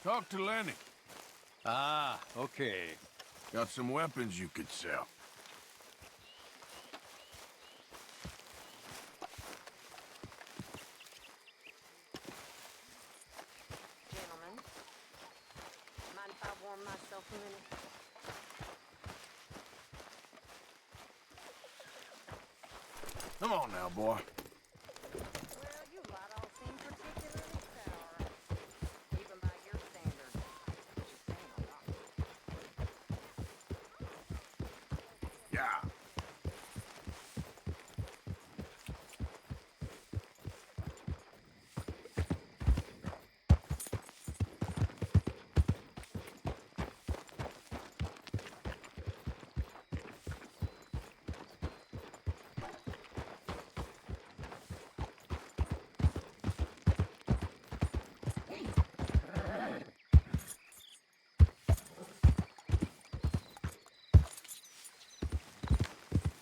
Talk to Lenny. Ah, okay. Got some weapons you could sell. Gentlemen, mind if I warm myself a minute? Come on now, boy. Well, you lot all seem particularly sour, even by your standards. Which is saying a lot. Yeah.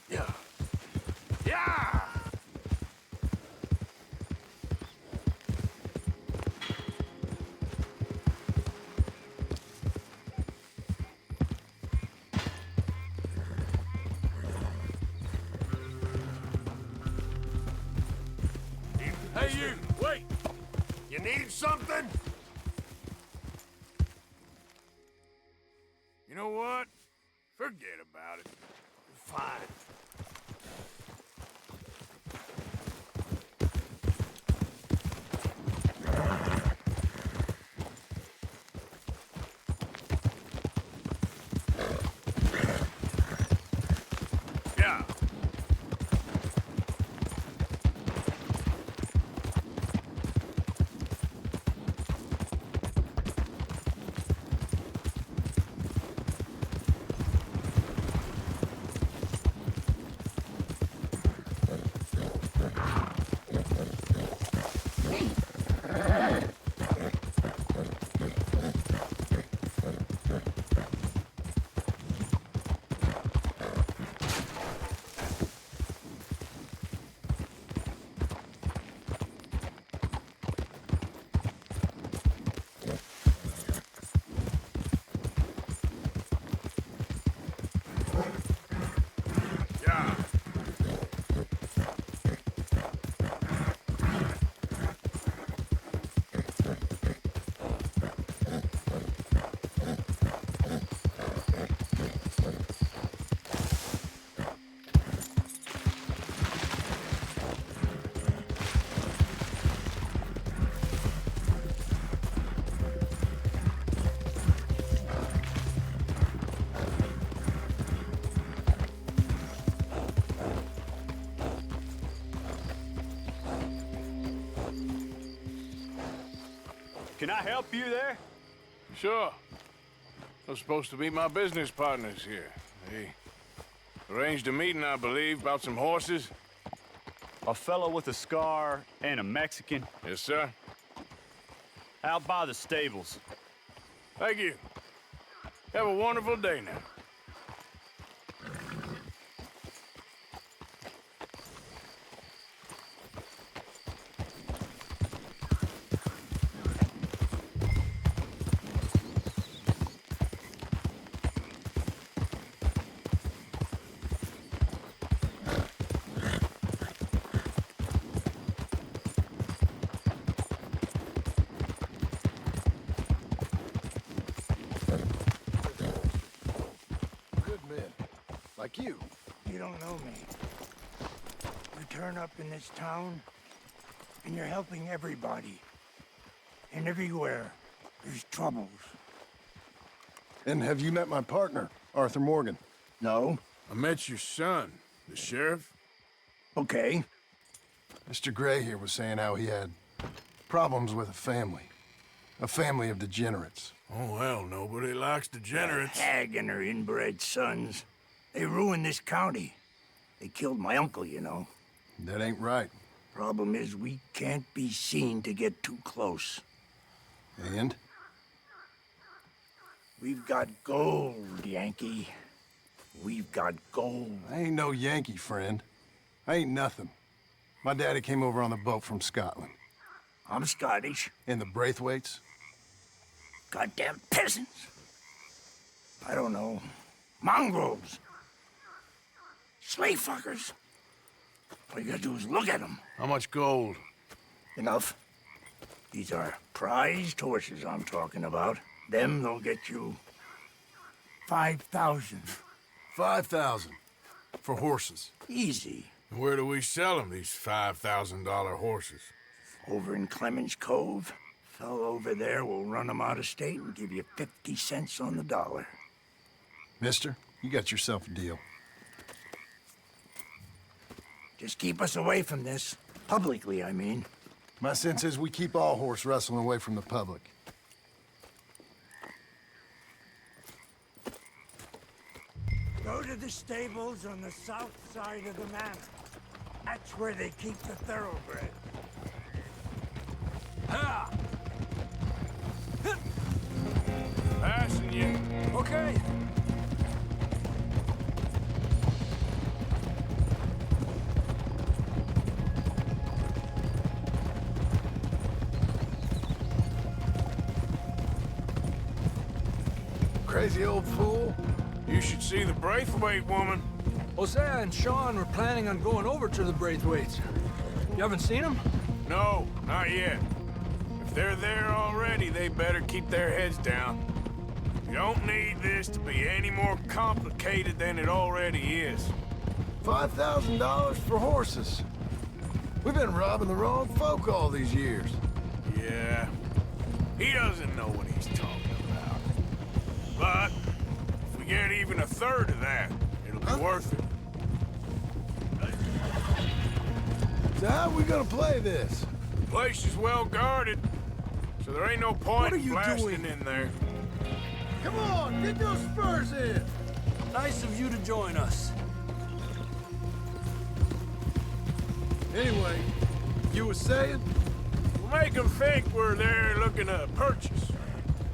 Yeah. Yeah! Hey, you! Wait! You need something? You know what? Forget about it. Fine. Yeah. Yeah. Can I help you there? Sure. Those supposed to be my business partners here. They arranged a meeting, I believe, about some horses. A fellow with a scar and a Mexican Yes, sir. out by the stables. Thank you. Have a wonderful day now. Good men. Like you. You don't know me. You turn up in this town, and you're helping everybody. And everywhere, there's troubles. And have you met my partner, Arthur Morgan? No? I met your son, the sheriff. Okay. Mr. Gray here was saying how he had problems with a family. A family of degenerates. Oh, well, nobody likes degenerates. Hag and her inbred sons. They ruined this county. They killed my uncle, you know. That ain't right. Problem is, we can't be seen to get too close. And? We've got gold, Yankee. We've got gold. I ain't no Yankee, friend. I ain't nothing. My daddy came over on the boat from Scotland. I'm Scottish. And the Braithwaites? Goddamn peasants. I don't know. Mongrels. Slave fuckers. All you gotta do is look at them. How much gold? Enough. These are prized horses I'm talking about. Them, they'll get you 5,000. 5,000 for horses. Easy. And where do we sell them, these $5,000 horses? Over in Clemens Cove. Fellow over there will run them out of state and give you 50 cents on the dollar. Mister, you got yourself a deal. Just keep us away from this. Publicly, I mean. My sense is we keep all horse wrestling away from the public. Go to the stables on the south side of the manor. That's where they keep the thoroughbred. Ha! Passing you. Okay. Crazy old fool. You should see the Braithwaite woman. Hosea and Sean were planning on going over to the Braithwaites. You haven't seen them? No, not yet. If they're there already, they better keep their heads down. You don't need this to be any more complicated than it already is. $5,000 for horses. We've been robbing the wrong folk all these years. Yeah, he doesn't know what he's talking about. But if we get even a third of that, it'll be worth it. So how are we gonna play this? The place is well guarded, so there ain't no point What are in you blasting doing? in there. Come on, get those spurs in! Nice of you to join us. Anyway, you were saying? We'll make them think we're there looking to purchase.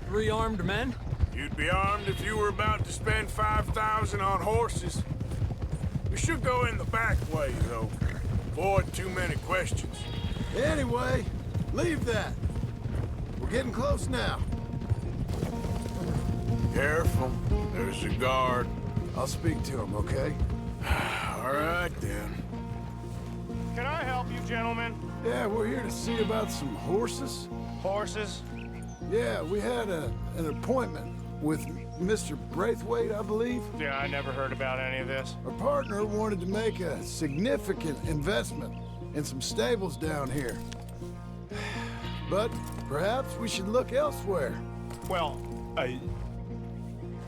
3 armed men? You'd be armed if you were about to spend 5,000 on horses. We should go in the back way, though. Avoid too many questions. Anyway, leave that. We're getting close now. Careful. There's a guard. I'll speak to him, okay? All right, then. Can I help you, gentlemen? Yeah, we're here to see about some horses. Horses? Yeah, we had an appointment with Mr. Braithwaite, I believe. Yeah, I never heard about any of this. Our partner wanted to make a significant investment in some stables down here. But perhaps we should look elsewhere. Well,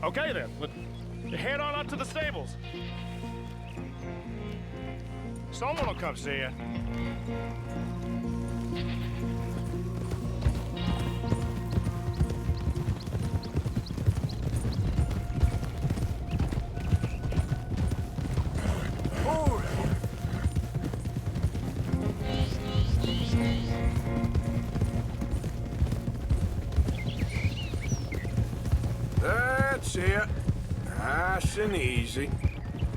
okay then. Head on up to the stables. Someone will come see you. That's it. Nice and easy.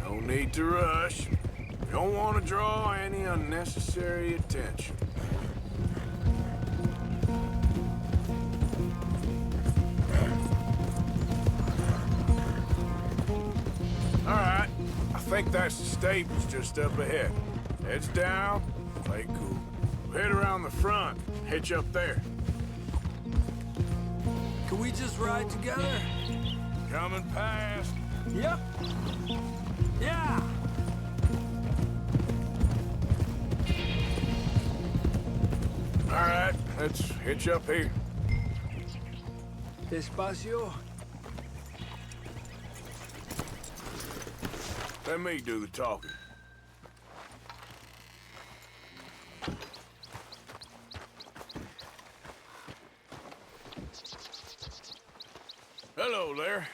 No need to rush. We don't want to draw any unnecessary attention. All right. I think that's the stables just up ahead. Heads down, play cool. We'll head around the front, hitch up there. Can we just ride together? Coming past. Yep. Yeah. All right, let's hitch up here. Despacio. Let me do the talking. Hello there.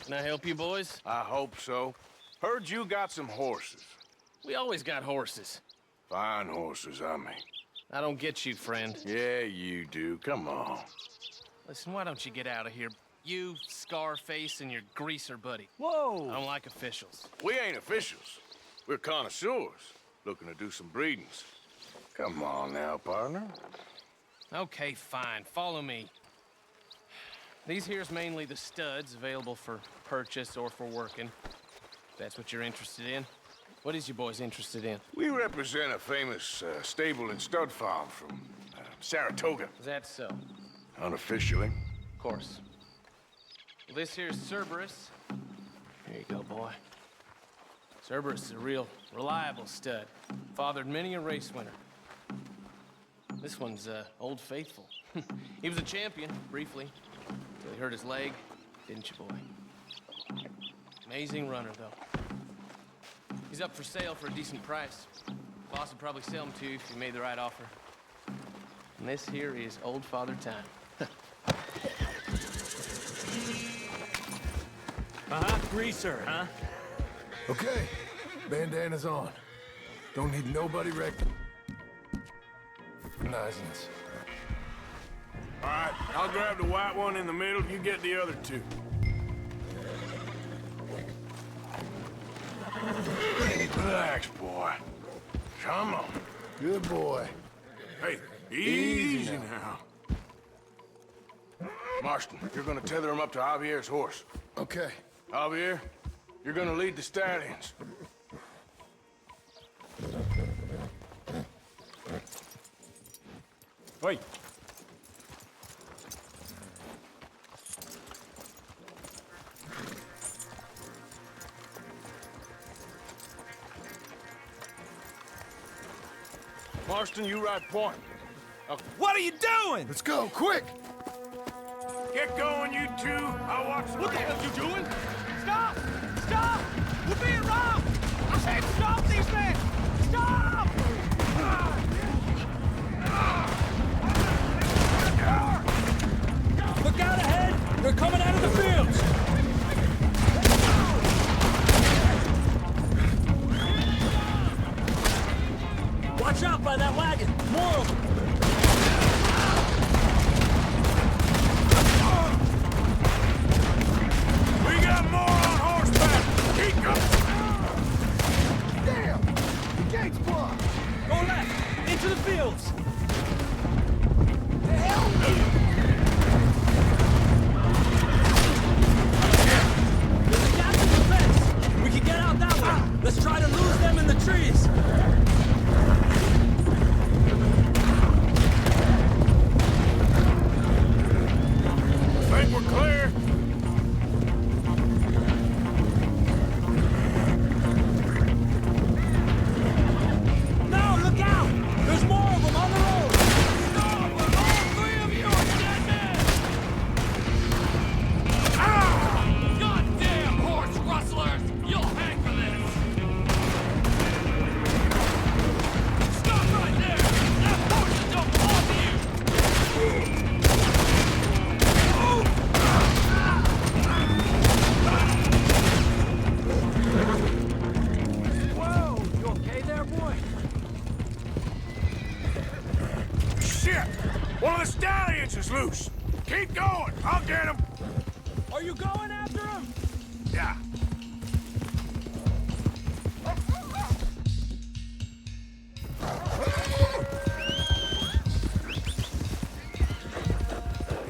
Can I help you, boys? I hope so. Heard you got some horses. We always got horses. Fine horses, I mean. I don't get you, friend. Yeah, you do. Come on. Listen, why don't you get out of here? You, Scarface, and your greaser buddy. I Whoa. don't like officials. We ain't officials. We're connoisseurs, looking to do some breedings. Come on now, partner. Okay, fine. Follow me. These here's mainly the studs available for purchase or for working. If that's what you're interested in. What is you boys interested in? We represent a famous stable and stud farm from Saratoga, Is that so? Of unofficially. course. Well, this here's Cerberus. Here you go, boy. Cerberus is a real reliable stud. Fathered many a race winner. This one's Old Faithful. He was a champion, briefly, until he hurt his leg, didn't you, boy? Amazing runner, though. He's up for sale for a decent price. Boss would probably sell him to you if you made the right offer. And this here is Old Father Time. Greaser, huh? Okay, bandana's on. Don't need nobody recognizing us. All right, I'll grab the white one in the middle. You get the other two. Relax, boy. Come on. Good boy. Hey, easy now. Marston, you're gonna tether him up to Javier's horse. Okay. Javier, you're gonna lead the stallions. Wait. Marston, you ride point. What are you doing? Let's go, quick! Get going, you two. I'll watch the What the hell you doing? Stop! Stop! We're being robbed! I said stop these men! Stop! Look out ahead! They're coming out of the fields! Watch out by that wagon! More of them! We got more on horseback. Keep going. Damn! The gate's blocked! Go left! Into the fields! The hell? There's a gap in the fence! We can get out that way! Let's try to lose them in the trees! Think we're clear? No, look out! There's more of them on the road! Stop! All three of you are dead men! Goddamn horse rustlers! You'll hang for this! Stop right there! That horse don't belong to you! Whoa! You okay there, boy? Shit! One of the stallions is loose. Keep going. I'll get him. Are you going after him? Yeah.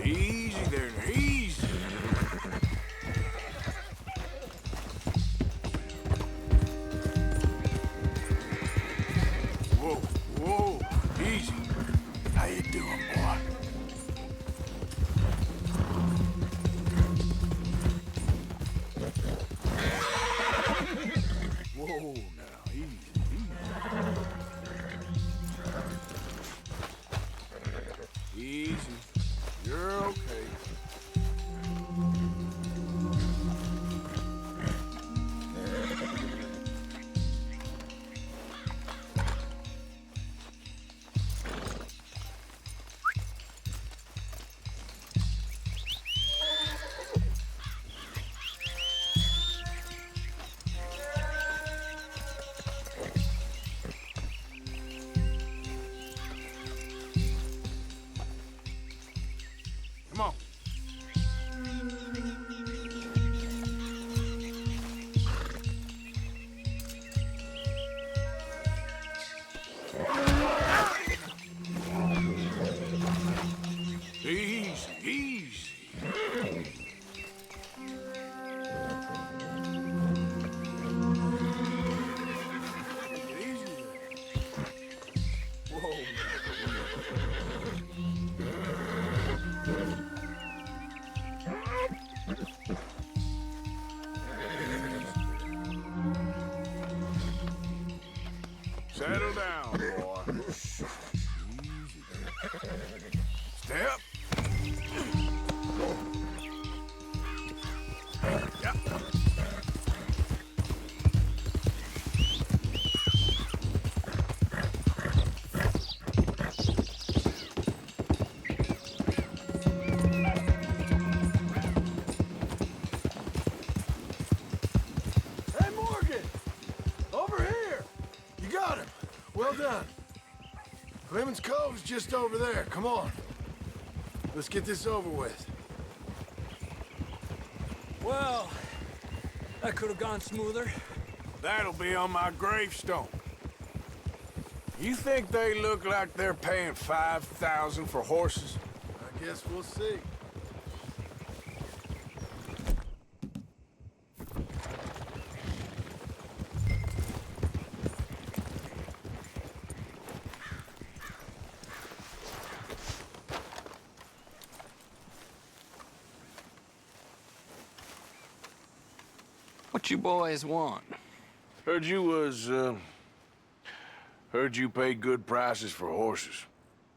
Easy there, easy. Whoa, whoa, easy. How you doing, boy? Whoa, now, easy. Easy. You're okay. Come on. Easy, easy. Simmons Cove's just over there. Come on. Let's get this over with. Well, that could have gone smoother. That'll be on my gravestone. You think they look like they're paying $5,000 for horses? I guess we'll see. What you boys want? Heard you pay good prices for horses.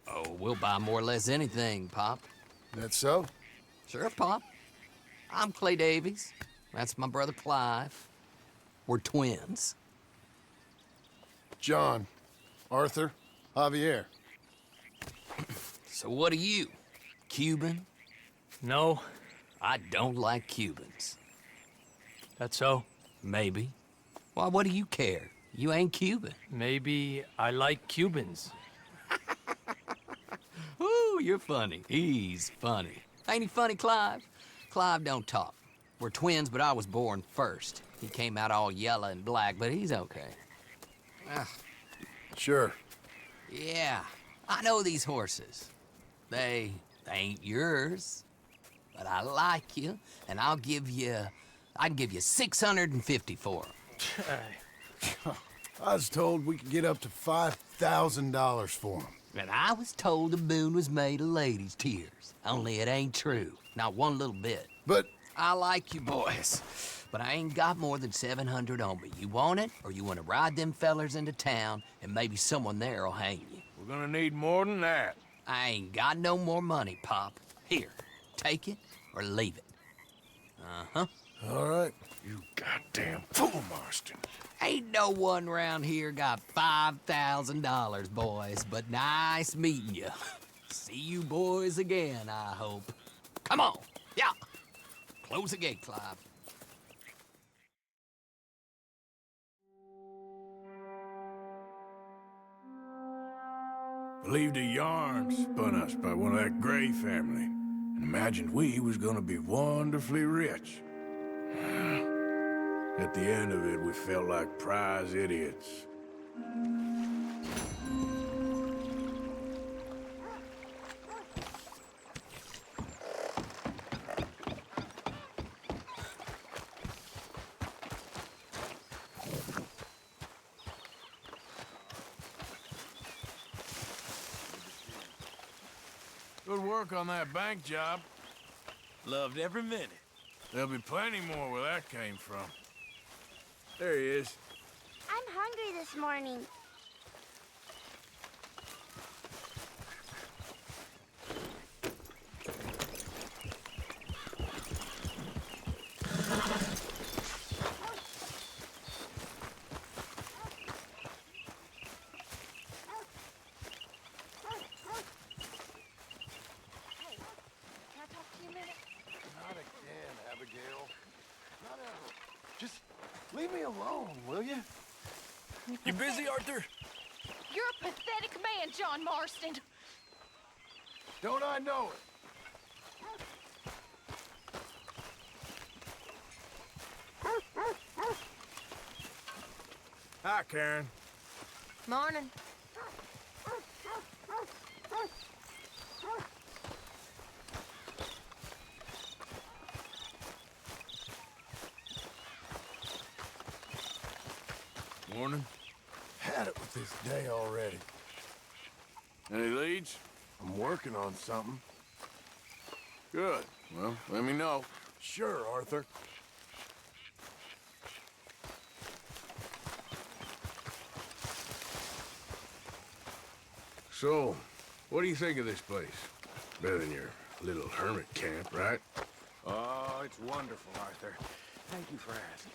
Oh, we'll buy more or less anything, Pop. That so? Sure, Pop. I'm Clay Davies. That's my brother Clive. We're twins. John, Arthur, Javier. So what are you? Cuban? No, I don't like Cubans. that's so. Maybe. Why, what do you care? You ain't Cuban. Maybe I like Cubans. Ooh, you're funny. He's funny. Ain't he funny, Clive? Clive don't talk. We're twins, but I was born first. He came out all yellow and black, but he's okay. Sure. Yeah, I know these horses. They ain't yours, but I like you, and I can give you 650 for them. I was told we could get up to $5,000 for them. And I was told the moon was made of ladies' tears. Only it ain't true. Not one little bit. But I like you boys, but I ain't got more than 700 on me. You want it, or you want to ride them fellers into town, and maybe someone there'll hang you? We're gonna need more than that. I ain't got no more money, Pop. Here, take it or leave it. Uh-huh. all right. You goddamn fool, Marston. Ain't no one round here got $5,000, boys, but nice meeting you. See you boys again, I hope. Come on, yeah. Close the gate, Clive. Believed a yarn spun us by one of that Gray family, and imagined we was gonna be wonderfully rich. At the end of it, we felt like prize idiots. Good work on that bank job. Loved every minute. There'll be plenty more where that came from. There he is. I'm hungry this morning. Just leave me alone, will you? You busy, Arthur? You're a pathetic man, John Marston. Don't I know it? Hi, Karen. Morning. Morning. Had it with this day already. Any leads? I'm working on something. Good. Well, let me know. Sure, Arthur. So, what do you think of this place? Better than your little hermit camp, right? Oh, it's wonderful, Arthur. Thank you for asking.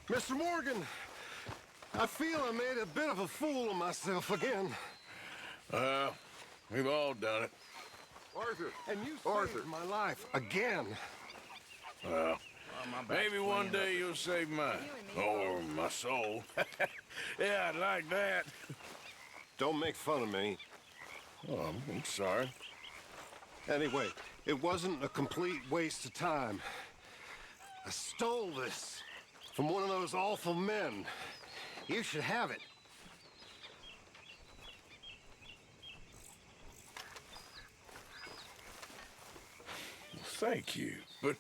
Mr. Morgan, I feel I made a bit of a fool of myself again. We've all done it. Arthur, and you saved my life again. Well, Maybe one day you'll save mine. Or my soul. Yeah, I'd like that. Don't make fun of me. Oh, I'm sorry. Anyway, it wasn't a complete waste of time. I stole this from one of those awful men. You should have it. Thank you, but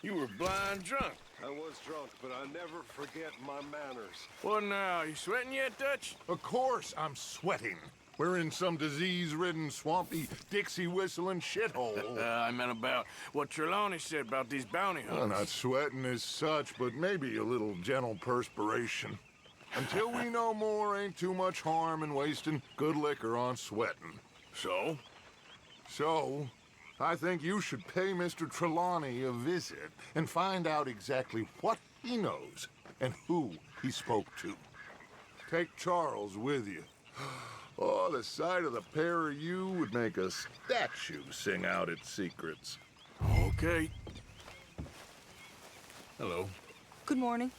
you were blind drunk. I was drunk, but I never forget my manners. Well, now, you sweating yet, Dutch? Of course I'm sweating. We're in some disease-ridden, swampy, Dixie-whistling shithole. I meant about what Trelawney said about these bounty Well, hunters. not sweating as such, but maybe a little gentle perspiration. Until we know more, ain't too much harm in wasting good liquor on sweating. So? So, I think you should pay Mr. Trelawney a visit and find out exactly what he knows and who he spoke to. Take Charles with you. Oh, the sight of the pair of you would make a statue sing out its secrets. Okay. Hello. Good morning.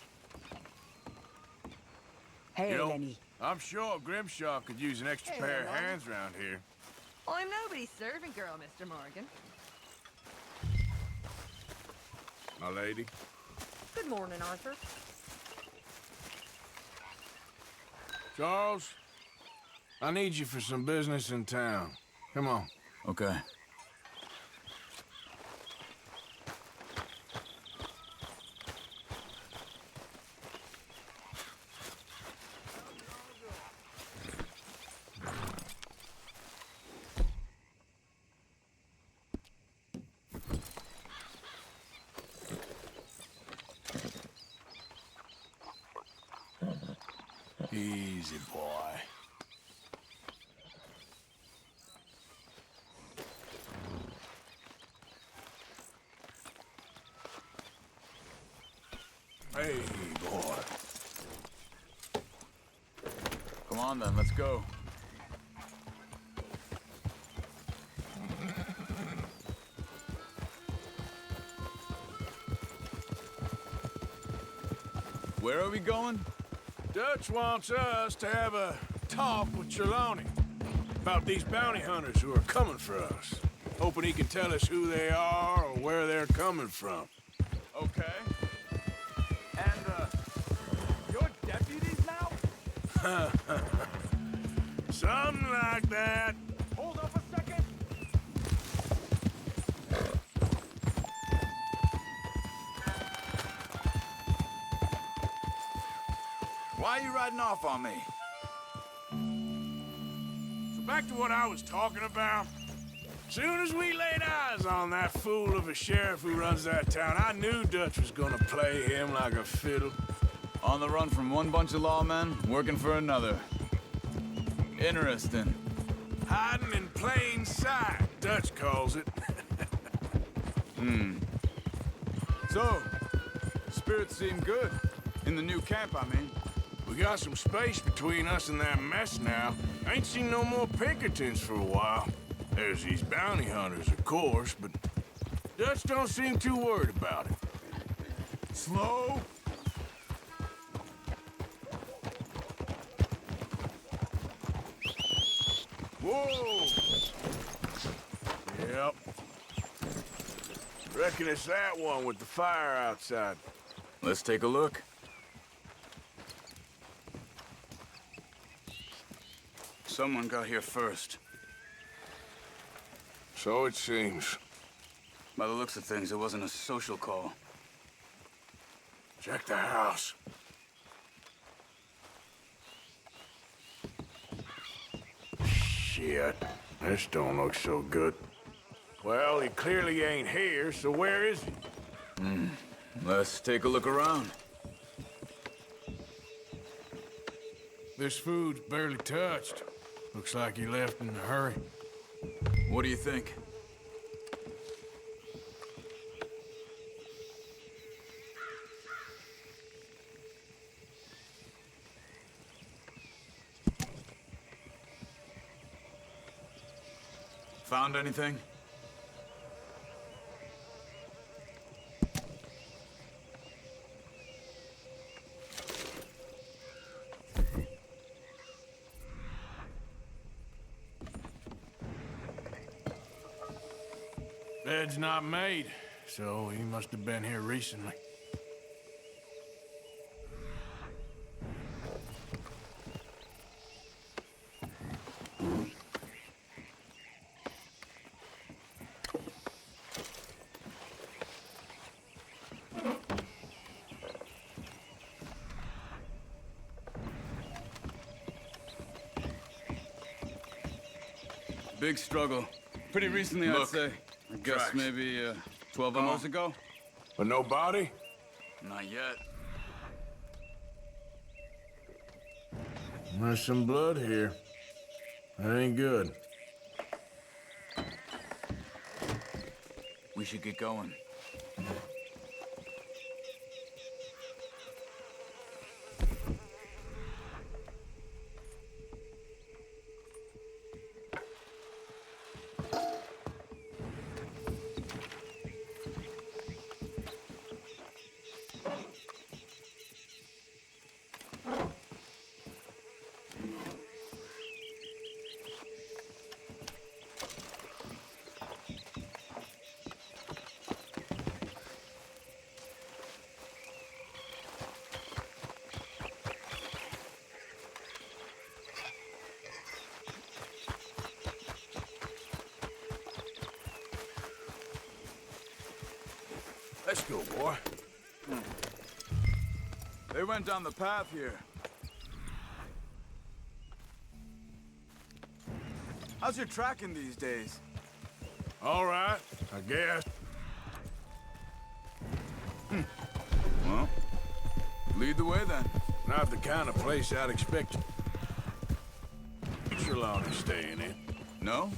Hey, You know, Lenny. I'm sure Grimshaw could use an extra Hey, pair of Mama. hands around here. I'm nobody's servant girl, Mr. Morgan. My lady. Good morning, Arthur. Charles, I need you for some business in town. Come on. Okay. Easy, boy. Hey, boy. Come on then, let's go. Where are we going? Dutch wants us to have a talk with Trelawney about these bounty hunters who are coming for us. Hoping he can tell us who they are or where they're coming from. Okay. And, you're deputies now? Something like that. Hold up a second. Why are you riding off on me? So back to what I was talking about. Soon as we laid eyes on that fool of a sheriff who runs that town, I knew Dutch was gonna play him like a fiddle. On the run from one bunch of lawmen, working for another. Interesting. Hiding in plain sight, Dutch calls it. So, spirits seem good. In the new camp, I mean. We got some space between us and that mess now. Ain't seen no more Pinkertons for a while. There's these bounty hunters, of course, but Dutch don't seem too worried about it. Slow. Whoa! Yep. Reckon it's that one with the fire outside. Let's take a look. Someone got here first. So it seems. By the looks of things, it wasn't a social call. Check the house. Shit. This don't look so good. Well, he clearly ain't here, so where is he? Let's take a look around. This food's barely touched. Looks like he left in a hurry. What do you think? Found anything? bed's not made, so he must have been here recently. Big struggle. Pretty recently, I'd say. I guess tracks. maybe 12 hours ago. But no body? Not yet. There's some blood here. That ain't good. We should get going. Let's go, boy. They went down the path here. How's your tracking these days? All right, I guess. Well, lead the way then. Not the kind of place I'd expect Trelawney staying in. No?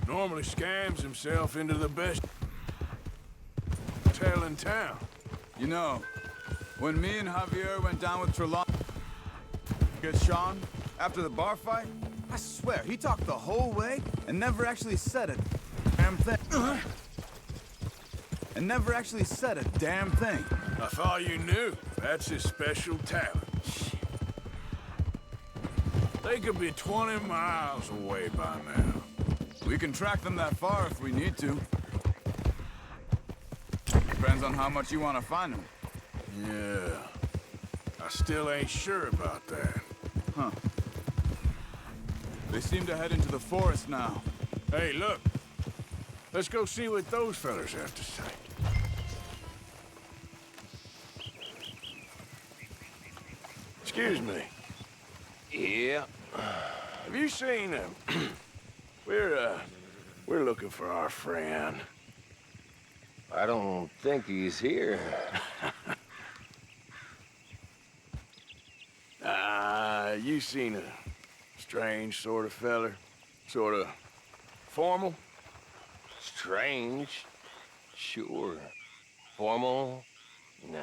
Normally scams himself into the best hotel in town. You know, when me and Javier went down with Trelawney, get Sean, after the bar fight, I swear, he talked the whole way and never actually said a damn thing. And never actually said a damn thing. I thought you knew. That's his special talent. They could be 20 miles away by now. We can track them that far if we need to. Depends on how much you want to find them. Yeah. I still ain't sure about that. Huh. They seem to head into the forest now. Hey, look. Let's go see what those fellas have to say. Excuse me. Yeah. Have you seen him? We're looking for our friend. I don't think he's here. You seen a strange sort of feller? Sort of formal? Strange? Sure. Formal? Nah.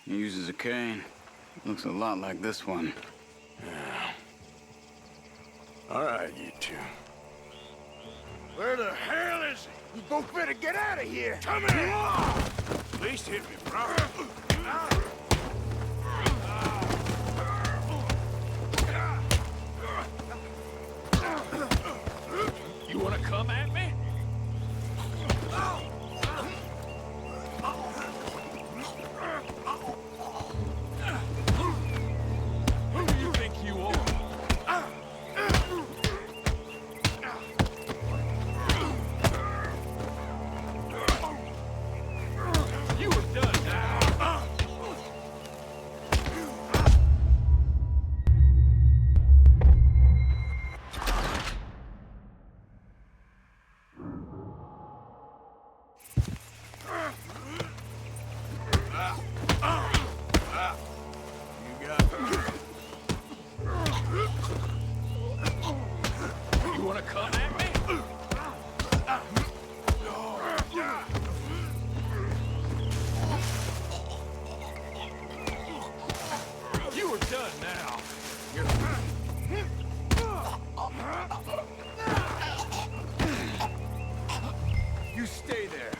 He uses a cane. Looks a lot like this one. Yeah. All right, you two. Where the hell is he? You both better get out of here! Come here! At least hit me, bro. You wanna come at me? Who do you think you are? You are done now. You wanna come at me? You are done now. You stay there.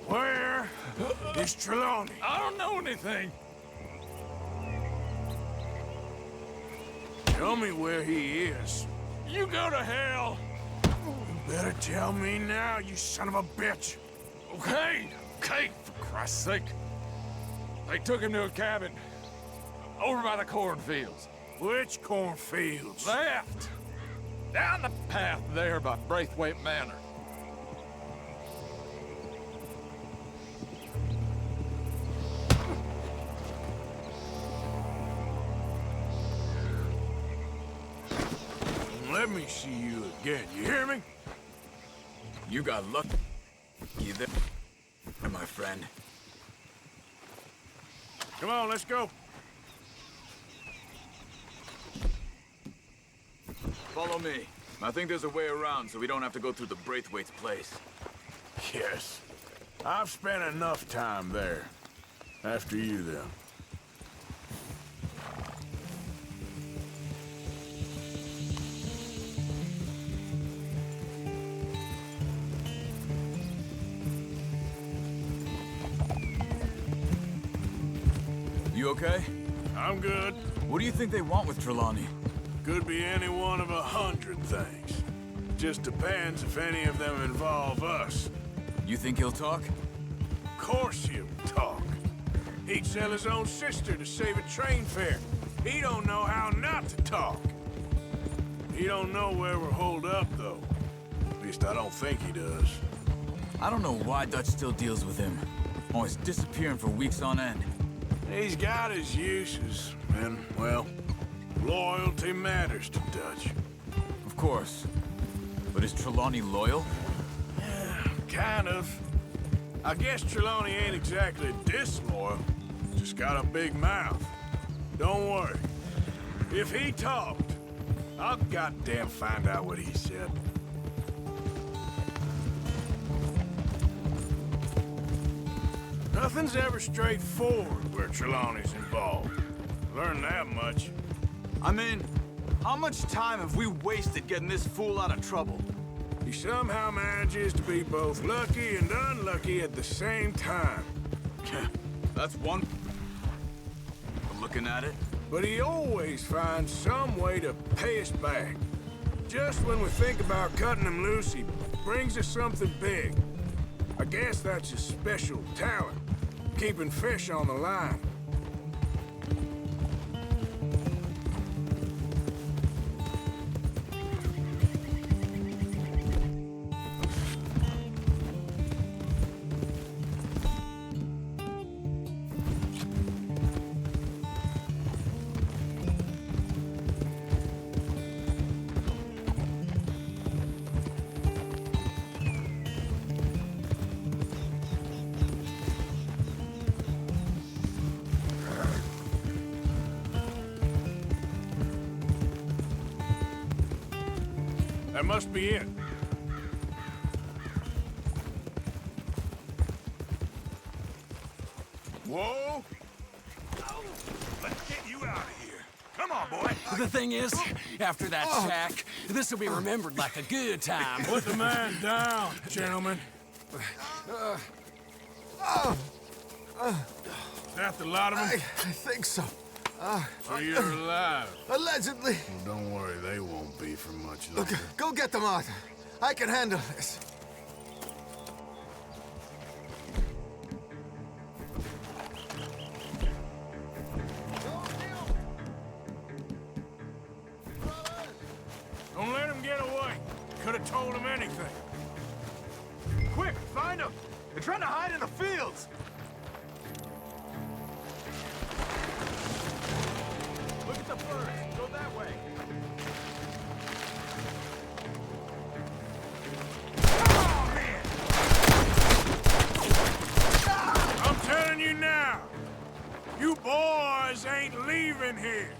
Where is Trelawney? I don't know anything. Show me where he is. You go to hell! You better tell me now, you son of a bitch. Okay, for Christ's sake. They took him to a cabin over by the cornfields. Which cornfields? Left! Down the path there by Braithwaite Manor. Let me see you again, you hear me? You got lucky there, my friend. Come on, let's go. Follow me. I think there's a way around so we don't have to go through the Braithwaite's place. Yes. I've spent enough time there. After you, then. You okay? I'm good. What do you think they want with Trelawney? Could be any one of 100 things. Just depends if any of them involve us. You think he'll talk? Of course he'll talk. He'd sell his own sister to save a train fare. He don't know how not to talk. He don't know where we're holed up, though. At least I don't think he does. I don't know why Dutch still deals with him. Always disappearing for weeks on end. He's got his uses, and, well, loyalty matters to Dutch. Of course. But is Trelawney loyal? Yeah, kind of. I guess Trelawney ain't exactly disloyal. Just got a big mouth. Don't worry. If he talked, I'll goddamn find out what he said. Nothing's ever straightforward where Trelawney's involved. Learn that much. I mean, how much time have we wasted getting this fool out of trouble? He somehow manages to be both lucky and unlucky at the same time. That's one... looking at it. But he always finds some way to pay us back. Just when we think about cutting him loose, he brings us something big. I guess that's his special talent, keeping fish on the line. That must be it. Whoa! Let's get you out of here. Come on, boy. The thing is, after that shack, this will be remembered like a good time. Put the man down, gentlemen. Is that the lot of them? I think so. So you're alive? Allegedly. Well, don't worry, they won't be for much longer. Look, go get them, Arthur. I can handle this. Don't let him get away. Could have told him anything. Quick, find them! They're trying to hide in the fields! Look at the birds. Go that way. I'm telling you now, you boys ain't leaving here.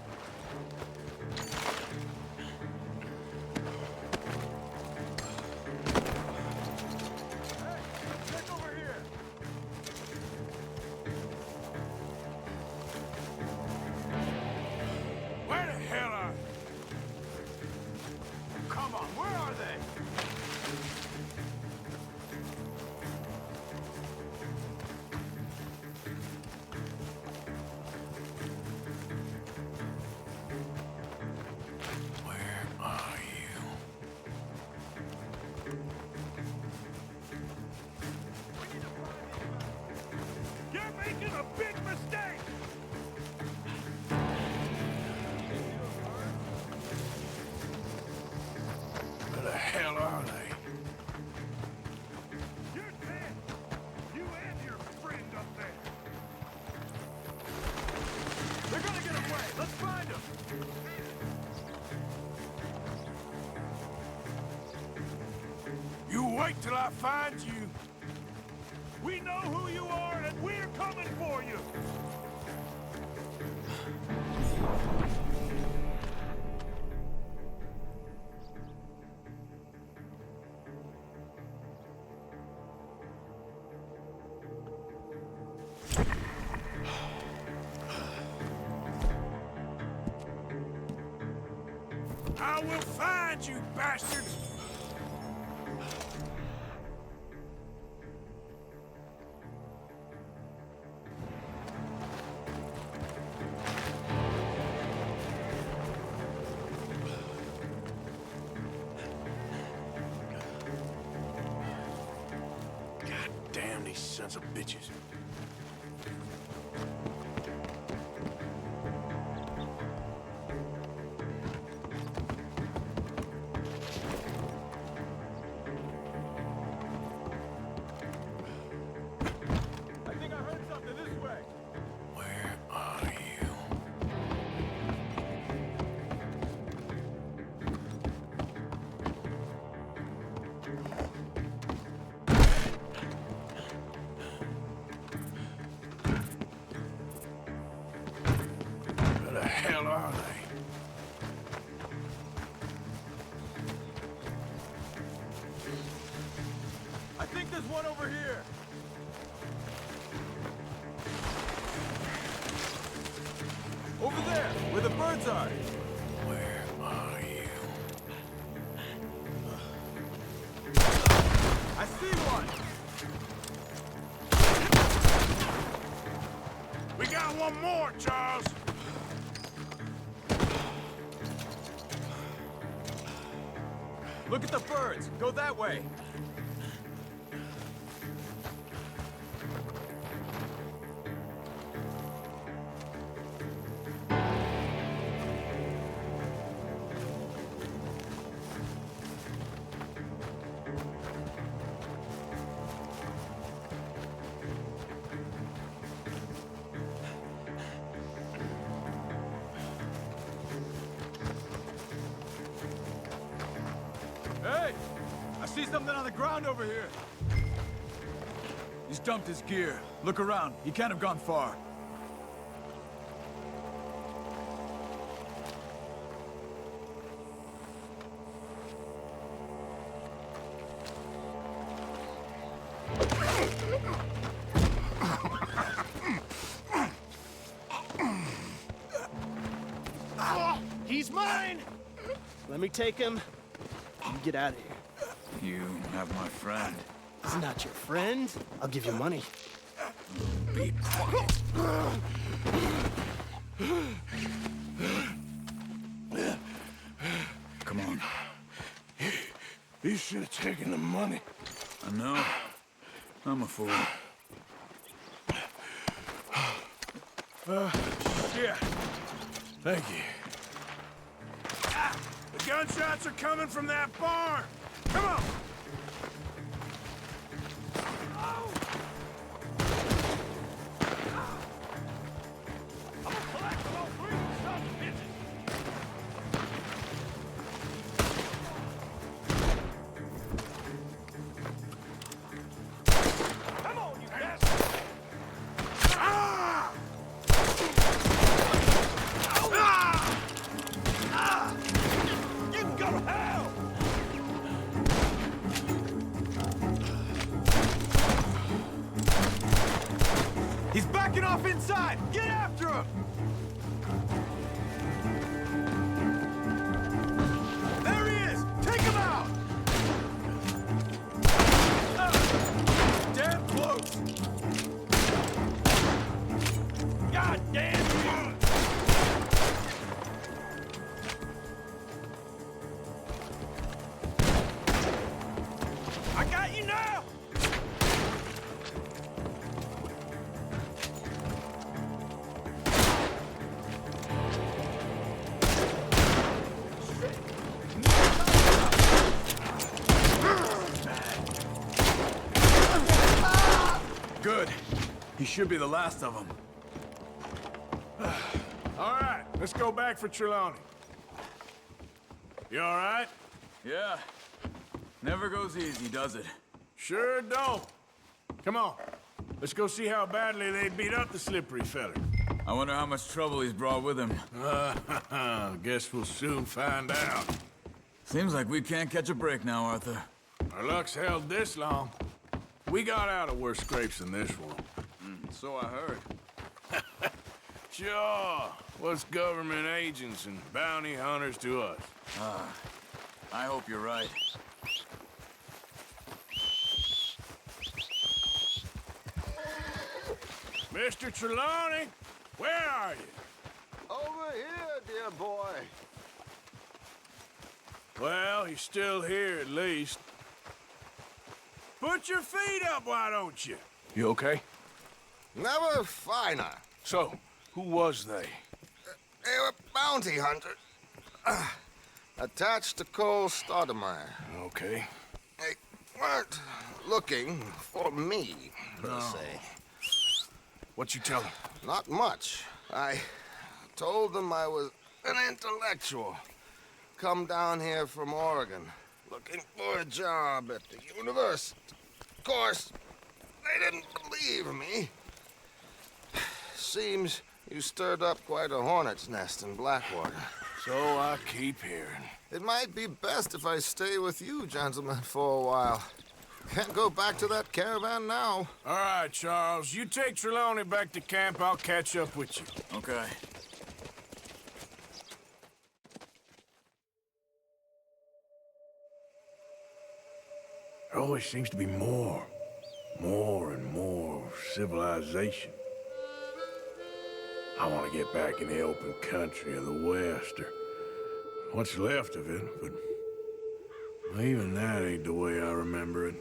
Where the hell are they? Come on, where are they? wait till I find you. We know who you are, and we're coming for you! I will find you, bastards! God damn these sons of bitches. I think I heard something this way! Where are you? Where the hell are they? I think there's one over here! Over there, where the birds are! Where are you? I see one! We got one more, Charles! Look at the birds! Go that way! Hey! I see something on the ground over here! He's dumped his gear. Look around. He can't have gone far. He's mine! Let me take him. You get out of here. You have my friend. He's not your friend. I'll give you money. Be quiet. Come on. You should have taken the money. I know. I'm a fool. Shit. Thank you. The gunshots are coming from that barn. Come on. He's backing off inside! Get after him! There he is! Take him out! Damn close! God damn you! I got you now! Good. He should be the last of them. All right, let's go back for Trelawney. You all right? Yeah. Never goes easy, does it? Sure don't. Come on. Let's go see how badly they beat up the slippery feller. I wonder how much trouble he's brought with him. Guess we'll soon find out. Seems like we can't catch a break now, Arthur. Our luck's held this long. We got out of worse scrapes than this one. So I heard. Sure. What's government agents and bounty hunters to us? I hope you're right. Mr. Trelawney, where are you? Over here, dear boy. Well, he's still here at least. Put your feet up, why don't you? You okay? Never finer. So, who was they? They were bounty hunters. Attached to Cole Stoudemire. Okay. They weren't looking for me, per se. What you tell them? Not much. I told them I was an intellectual. Come down here from Oregon, looking for a job at the university. Of course, they didn't believe me. Seems you stirred up quite a hornet's nest in Blackwater. So I keep hearing. It might be best if I stay with you, gentlemen, for a while. Can't go back to that caravan now. All right, Charles. You take Trelawney back to camp. I'll catch up with you. Okay. There always seems to be more and more civilization. I want to get back in the open country of the West, or what's left of it, but even that ain't the way I remember it.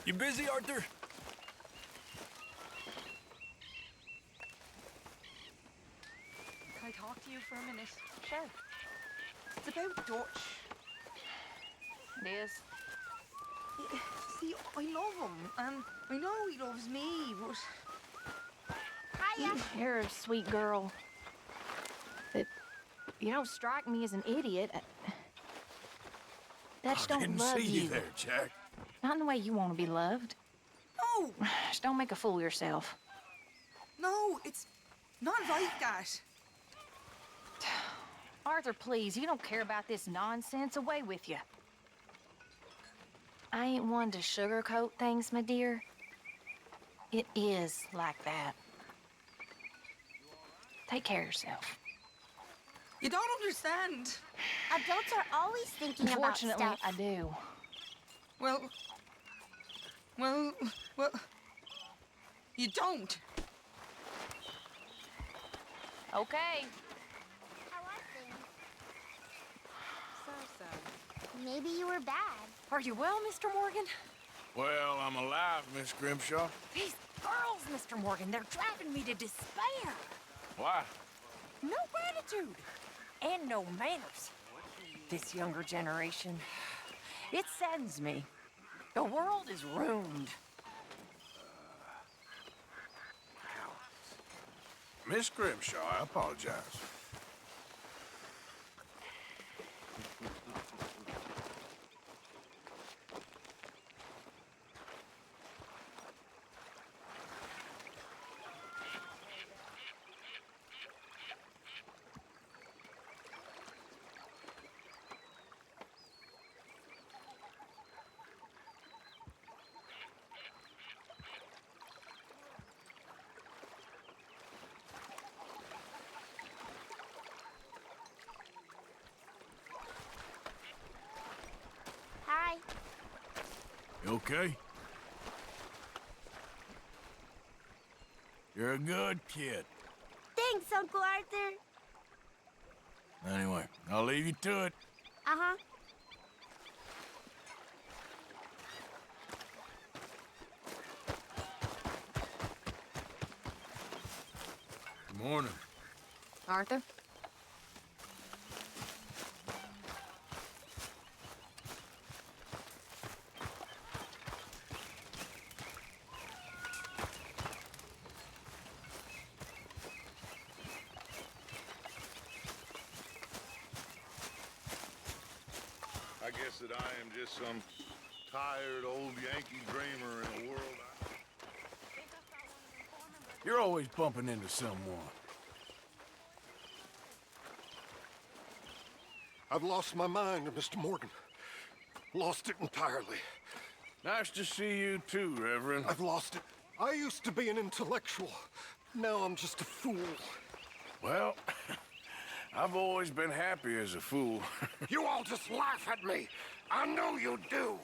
You busy, Arthur? Can I talk to you for a minute? Sure. It's about Dutch. It is. See, I love him, and I know he loves me, but... Hiya. You're a sweet girl. But you don't strike me as an idiot. Dutch I don't didn't love see you. you there, Jack. Not in the way you want to be loved. No! Just don't make a fool of yourself. No, it's not like that. Arthur, please, you don't care about this nonsense. Away with you. I ain't one to sugarcoat things, my dear. It is like that. Take care of yourself. You don't understand. Adults are always thinking about Unfortunately, stuff. I do. Well, you don't. Okay. How are things? So. Maybe you were bad. Are you well, Mr. Morgan? Well, I'm alive, Miss Grimshaw. These girls, Mr. Morgan, they're driving me to despair. Why? No gratitude and no manners. This younger generation, it saddens me. The world is ruined. Miss Grimshaw, I apologize. Hi. You okay? You're a good kid. Thanks, Uncle Arthur. Anyway, I'll leave you to it. Uh-huh. Good morning. Arthur? I guess that I am just some tired old Yankee dreamer in a world You're always bumping into someone. I've lost my mind, Mr. Morgan. Lost it entirely. Nice to see you too, Reverend. I've lost it. I used to be an intellectual. Now I'm just a fool. Well, I've always been happy as a fool. You all just laugh at me. I know you do.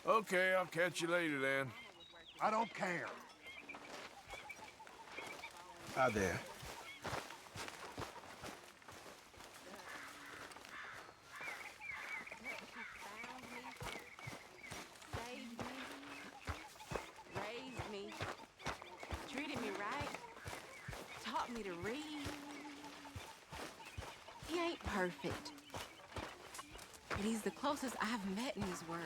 Okay, I'll catch you later then. I don't care. Hi there. Saved me, raised me, treated me right, taught me to read. He ain't perfect, but he's the closest I've met in this world.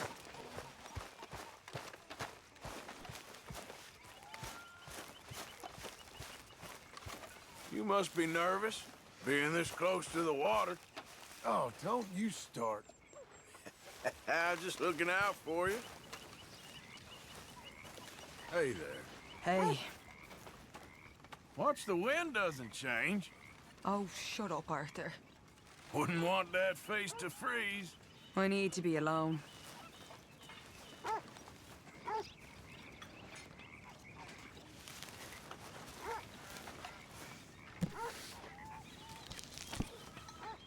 You must be nervous, being this close to the water. Oh, don't you start. I'm just looking out for you. Hey there. Hey. Watch the wind doesn't change. Oh, shut up, Arthur. Wouldn't want that face to freeze. I need to be alone.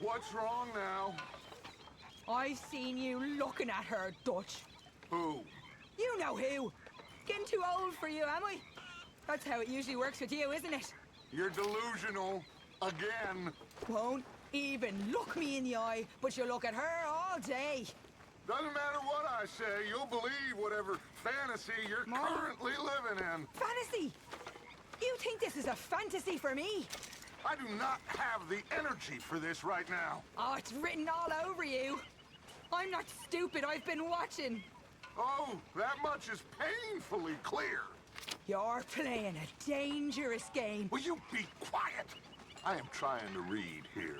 What's wrong now? I seen you looking at her, Dutch. Who? You know who. Getting too old for you, am I? That's how it usually works with you, isn't it? You're delusional. Again. Won't even look me in the eye, but you look at her all day. Doesn't matter what I say, you'll believe whatever fantasy you're currently living in. Fantasy? You think this is a fantasy for me? I do not have the energy for this right now. Oh, it's written all over you. I'm not stupid, I've been watching. Oh, that much is painfully clear. You're playing a dangerous game. Will you be quiet? I am trying to read here.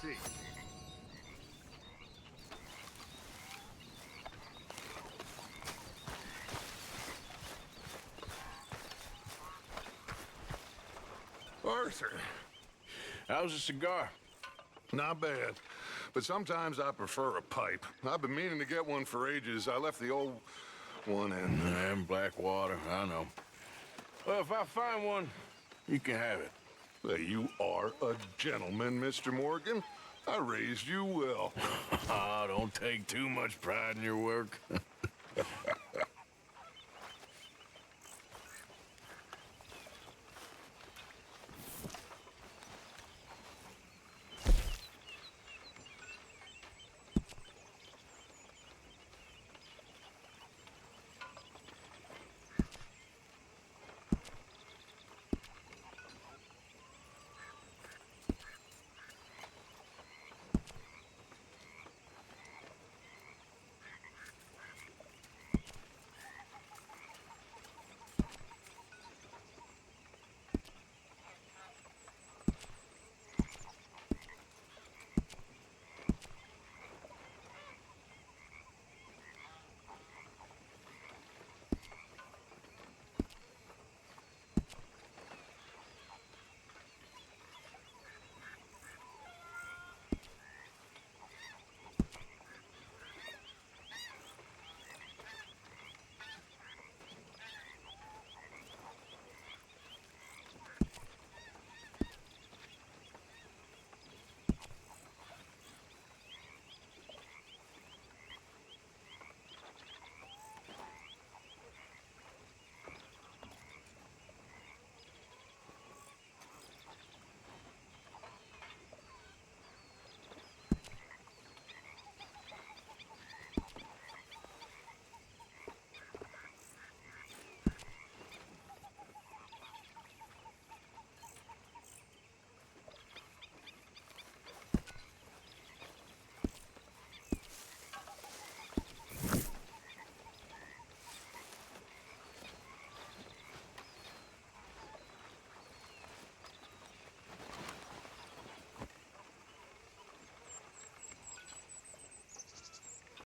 see. Arthur. How's a cigar? Not bad. But sometimes I prefer a pipe. I've been meaning to get one for ages. I left the old one in. And Blackwater, I know. Well, if I find one, you can have it. Well, you are a gentleman, Mr. Morgan. I raised you well. Don't take too much pride in your work.